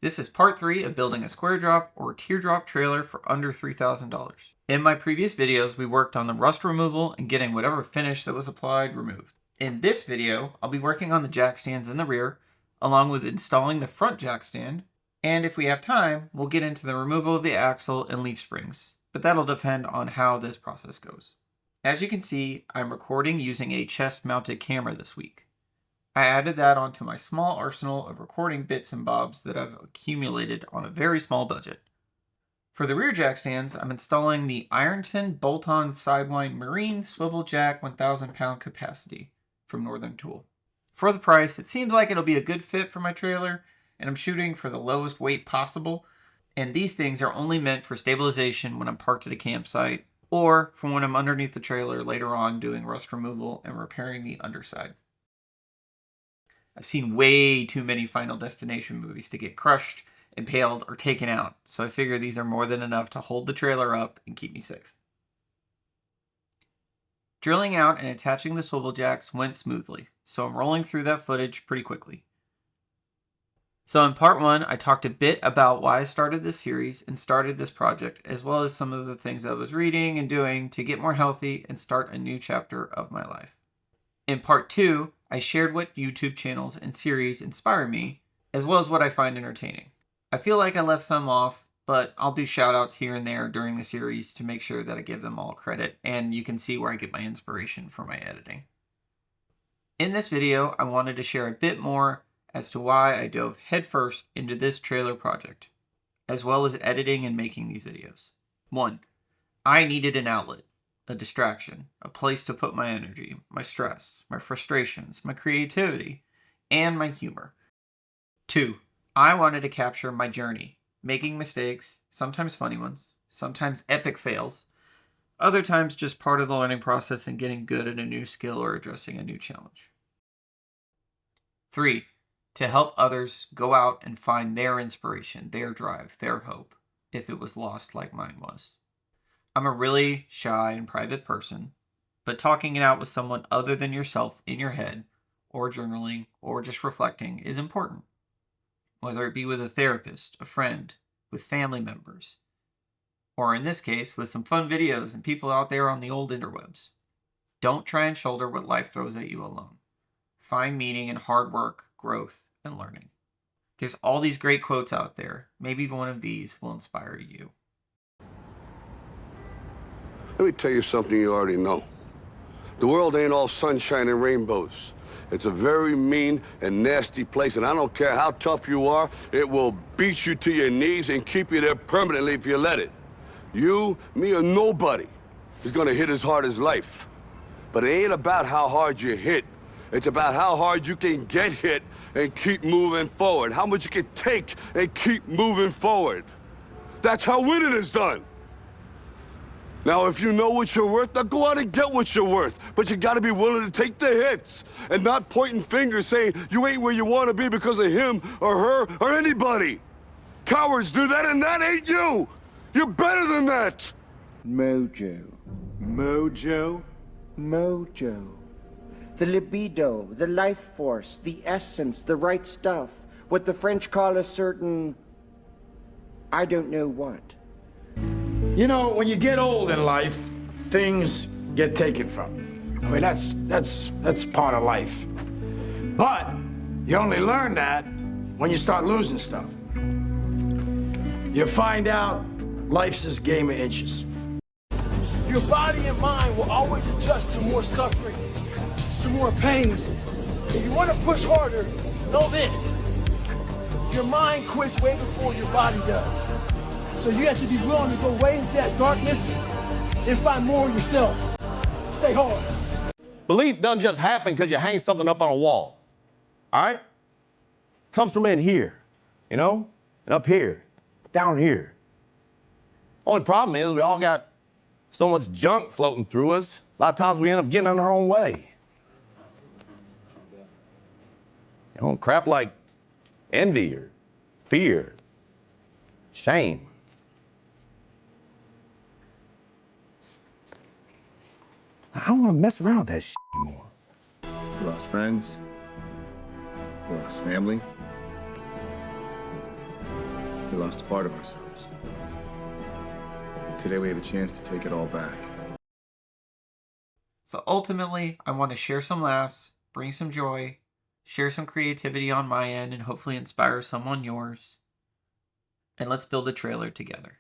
This is part 3 of building a square drop or teardrop trailer for under $3,000. In my previous videos, we worked on the rust removal and getting whatever finish that was applied removed. In this video, I'll be working on the jack stands in the rear, along with installing the front jack stand, and if we have time, we'll get into the removal of the axle and leaf springs, but that'll depend on how this process goes. As you can see, I'm recording using a chest-mounted camera this week. I added that onto my small arsenal of recording bits and bobs that I've accumulated on a very small budget. For the rear jack stands, I'm installing the Ironton bolt-on sidewind marine swivel jack 1,000 pound capacity from Northern Tool. For the price, it seems like it'll be a good fit for my trailer, and I'm shooting for the lowest weight possible, and these things are only meant for stabilization when I'm parked at a campsite, or for when I'm underneath the trailer later on doing rust removal and repairing the underside. I've seen way too many Final Destination movies to get crushed, impaled, or taken out, so I figure these are more than enough to hold the trailer up and keep me safe. Drilling out and attaching the swivel jacks went smoothly, so I'm rolling through that footage pretty quickly. So in part 1, I talked a bit about why I started this series and started this project, as well as some of the things I was reading and doing to get more healthy and start a new chapter of my life. In part 2, I shared what YouTube channels and series inspire me, as well as what I find entertaining. I feel like I left some off, but I'll do shoutouts here and there during the series to make sure that I give them all credit, and you can see where I get my inspiration for my editing. In this video, I wanted to share a bit more as to why I dove headfirst into this trailer project, as well as editing and making these videos. 1. I needed an outlet. A distraction, a place to put my energy, my stress, my frustrations, my creativity, and my humor. 2. I wanted to capture my journey, making mistakes, sometimes funny ones, sometimes epic fails, other times just part of the learning process and getting good at a new skill or addressing a new challenge. 3. To help others go out and find their inspiration, their drive, their hope, if it was lost like mine was. I'm a really shy and private person, but talking it out with someone other than yourself in your head, or journaling, or just reflecting is important. Whether it be with a therapist, a friend, with family members, or in this case, with some fun videos and people out there on the old interwebs. Don't try and shoulder what life throws at you alone. Find meaning in hard work, growth, and learning. There's all these great quotes out there. Maybe one of these will inspire you. Let me tell you something you already know. The world ain't all sunshine and rainbows. It's a very mean and nasty place, and I don't care how tough you are, it will beat you to your knees and keep you there permanently if you let it. You, me, or nobody is gonna hit as hard as life. But it ain't about how hard you hit. It's about how hard you can get hit and keep moving forward. How much you can take and keep moving forward. That's how winning is done. Now, if you know what you're worth, now go out and get what you're worth. But you gotta be willing to take the hits and not pointing fingers saying you ain't where you wanna be because of him or her or anybody. Cowards do that, and that ain't you. You're better than that. Mojo. Mojo? Mojo. The libido, the life force, the essence, the right stuff. What the French call a certain... I don't know what. You know, when you get old in life, things get taken from you. I mean, that's part of life. But you only learn that when you start losing stuff. You find out life's this game of inches. Your body and mind will always adjust to more suffering, to more pain. If you want to push harder, know this. Your mind quits way before your body does. So you have to be willing to go way into that darkness and find more of yourself. Stay hard. Belief doesn't just happen because you hang something up on a wall. All right? Comes from in here, you know? And up here, down here. Only problem is we all got so much junk floating through us, a lot of times we end up getting in our own way. You know, crap like envy or fear, shame. I don't want to mess around with that shit anymore. We lost friends. We lost family. We lost a part of ourselves. Today we have a chance to take it all back. So ultimately, I want to share some laughs, bring some joy, share some creativity on my end, and hopefully inspire some on yours. And let's build a trailer together.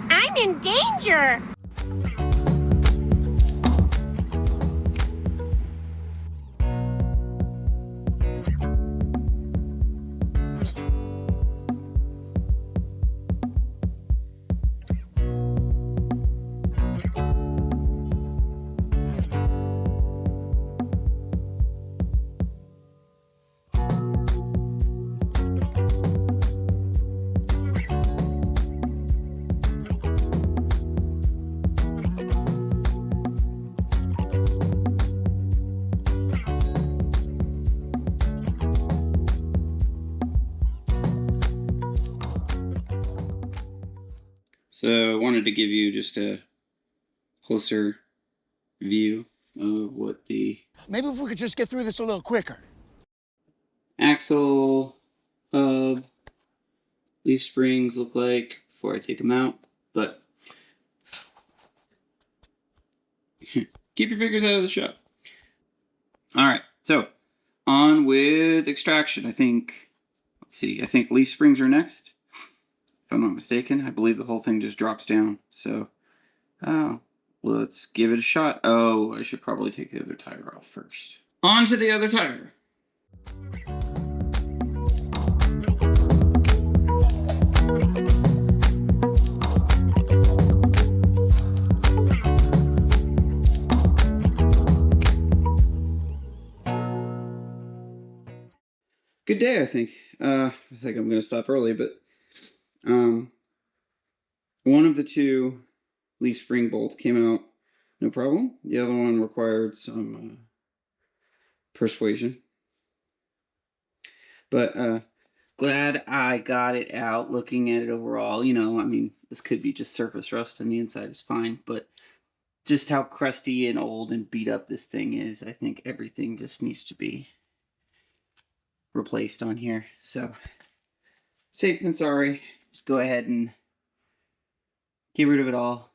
I'm in danger! So I wanted to give you just a closer view of what the Maybe if we could just get through this a little quicker. axle, hub, leaf springs look like before I take them out. But keep your fingers out of the shop. Alright, so on with extraction. I think leaf springs are next. If I'm not mistaken, I believe the whole thing just drops down. So, let's give it a shot. Oh, I should probably take the other tire off first. On to the other tire. Good day, I think. I think I'm going to stop early, but one of the two leaf spring bolts came out no problem. The other one required some persuasion. But glad I got it out. Looking at it overall, you know, I mean, this could be just surface rust and the inside is fine, but just how crusty and old and beat up this thing is, I think everything just needs to be replaced on here. So safe than sorry. Just go ahead and get rid of it all.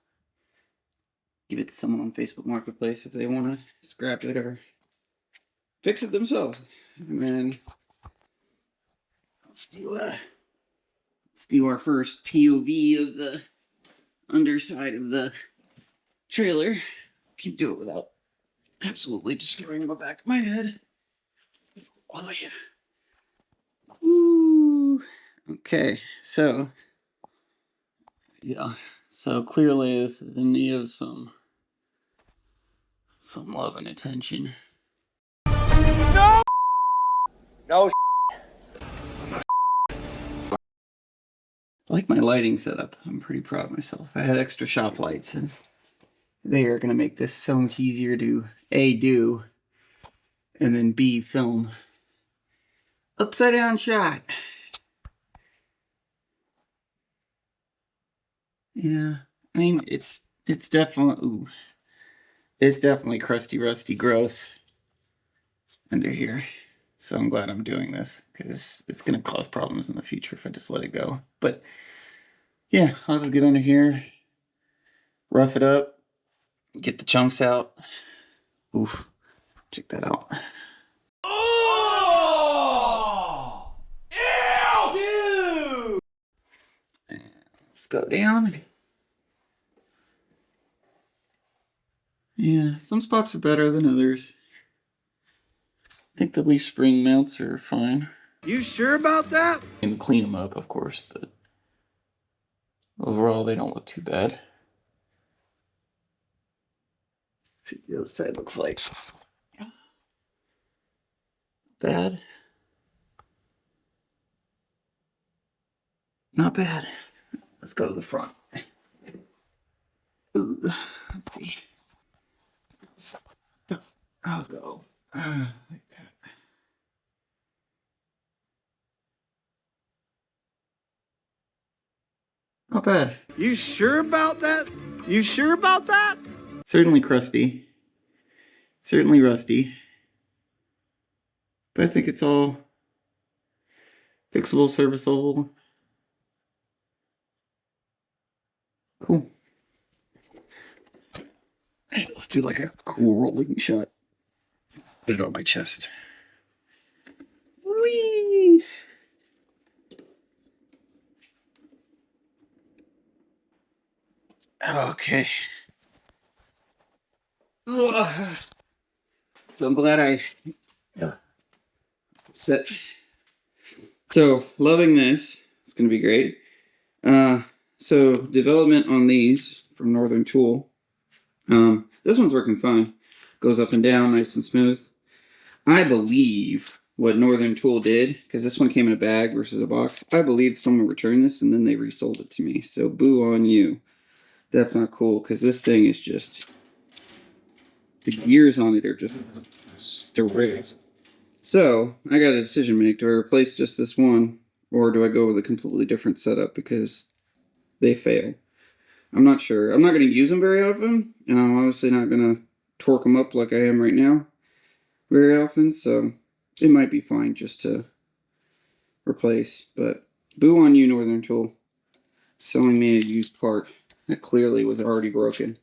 Give it to someone on Facebook Marketplace if they want to scrap it or fix it themselves. And then let's do our first POV of the underside of the trailer. Can do it without absolutely destroying the back of my head. Oh yeah. Ooh. Okay, so yeah. So clearly this is in need of some love and attention. No. I like my lighting setup. I'm pretty proud of myself. I had extra shop lights and they are going to make this so much easier to A, do, and then B, film. Upside down shot. Yeah, I mean, it's definitely, it's definitely crusty, rusty, gross under here. So I'm glad I'm doing this because it's going to cause problems in the future if I just let it go. But yeah, I'll just get under here, rough it up, get the chunks out. Oof, check that out. Oh! Ew! Let's go down. Yeah, some spots are better than others. I think the leaf spring mounts are fine. You sure about that? And clean them up, of course, but overall they don't look too bad. Let's see what the other side looks like. Bad. Not bad. Let's go to the front. Ooh, let's see. I'll go like that. Not bad. You sure about that? You sure about that? Certainly crusty. Certainly rusty. But I think it's all fixable, serviceable. Cool. Let's do like a cool rolling shot. Put it on my chest. Whee! Okay. Ugh. So I'm glad I set. So loving this. It's gonna be great. So development on these from Northern Tool. This one's working fine. Goes up and down, nice and smooth. I believe what Northern Tool did, because this one came in a bag versus a box. I believe someone returned this and then they resold it to me. So boo on you. That's not cool, because this thing is just, the gears on it are just straight. So I got a decision to make. Do I replace just this one, or do I go with a completely different setup because they fail? I'm not sure. I'm not going to use them very often, and I'm obviously not going to torque them up like I am right now very often, so it might be fine just to replace. But boo on you, Northern Tool, selling me a used part that clearly was already broken.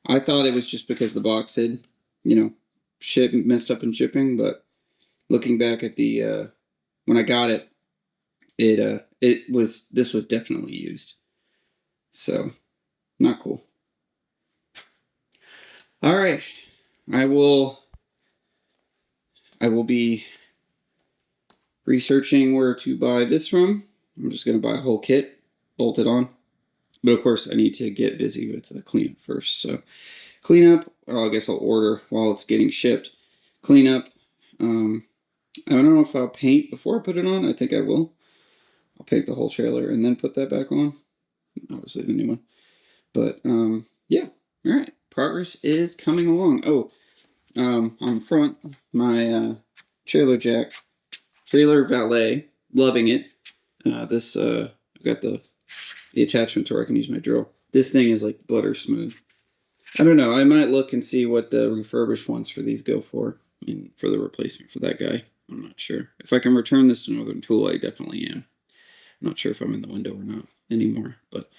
I thought it was just because the box had, messed up in shipping, but looking back at the when I got it, this was definitely used. So, not cool. All right, I will be researching where to buy this from. I'm just gonna buy a whole kit, bolt it on. But of course, I need to get busy with the cleanup first. So, cleanup. I guess I'll order while it's getting shipped. Cleanup. I don't know if I'll paint before I put it on. I think I will. I'll paint the whole trailer and then put that back on. Obviously the new one. But yeah. All right. Progress is coming along. Oh, on the front, my trailer jack, trailer valet, loving it. I've got the attachment to where I can use my drill. This thing is like butter smooth. I don't know. I might look and see what the refurbished ones for these go for. I mean, for the replacement for that guy. I'm not sure. If I can return this to Northern Tool, I definitely am. I'm not sure if I'm in the window or not anymore, but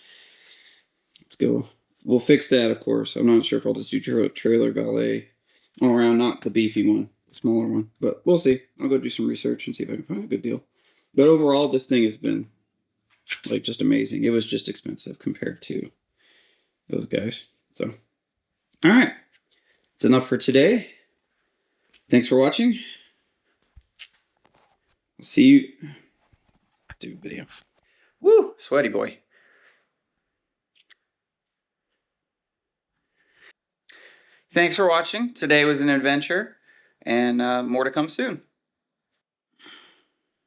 let's go. We'll fix that, of course. I'm not sure if I'll just do trailer valet all around, not the beefy one, the smaller one, but we'll see. I'll go do some research and see if I can find a good deal. But overall, this thing has been like just amazing. It was just expensive compared to those guys. So, all right. It's enough for today. Thanks for watching. See you. Do video. Woo! Sweaty boy. Thanks for watching. Today was an adventure, and more to come soon.